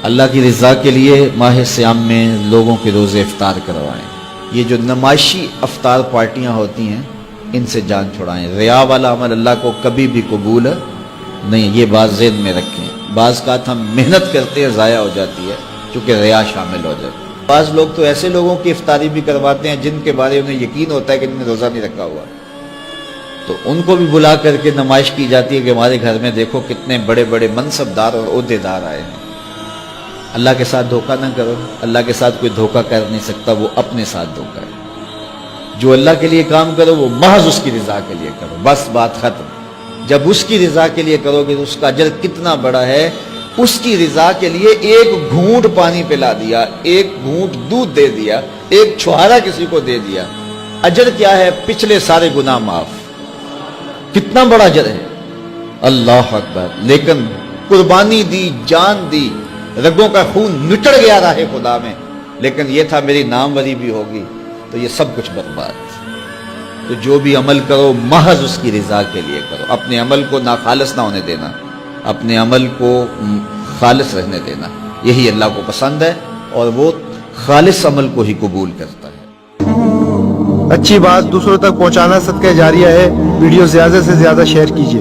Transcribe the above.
اللہ کی رضا کے لیے ماہ سیام میں لوگوں کے روزے افطار کروائیں. یہ جو نمائشی افطار پارٹیاں ہوتی ہیں ان سے جان چھڑائیں. ریا والا عمل اللہ کو کبھی بھی قبول نہیں. یہ بات ذہن میں رکھیں. بعض کا ہم محنت کرتے ہیں ضائع ہو جاتی ہے چونکہ ریا شامل ہو جاتی ہے. بعض لوگ تو ایسے لوگوں کی افطاری بھی کرواتے ہیں جن کے بارے انہیں یقین ہوتا ہے کہ انہوں نے روزہ نہیں رکھا ہوا، تو ان کو بھی بلا کر کے نمائش کی جاتی ہے کہ ہمارے گھر میں دیکھو کتنے بڑے بڑے منصبدار اور عہدیدار آئے ہیں. اللہ کے ساتھ دھوکہ نہ کرو. اللہ کے ساتھ کوئی دھوکہ کر نہیں سکتا، وہ اپنے ساتھ دھوکہ ہے. جو اللہ کے لیے کام کرو وہ محض اس کی رضا کے لیے کرو، بس بات ختم. جب اس کی رضا کے لیے کرو گے تو اس کا اجر کتنا بڑا ہے. اس کی رضا کے لیے ایک گھونٹ پانی پلا دیا، ایک گھونٹ دودھ دے دیا، ایک چھہارا کسی کو دے دیا، اجر کیا ہے؟ پچھلے سارے گناہ معاف. کتنا بڑا اجر ہے. اللہ اکبر. لیکن قربانی دی، جان دی، رگوں کا خون نچڑ گیا راہ خدا میں، لیکن یہ تھا میری ناموری بھی ہوگی، تو یہ سب کچھ برباد. تو جو بھی عمل کرو محض اس کی رضا کے لیے کرو. اپنے عمل کو ناخالص نہ ہونے دینا، اپنے عمل کو خالص رہنے دینا. یہی اللہ کو پسند ہے اور وہ خالص عمل کو ہی قبول کرتا ہے. اچھی بات دوسروں تک پہنچانا صدقہ جاریہ ہے. ویڈیو زیادہ سے زیادہ شیئر کیجیے.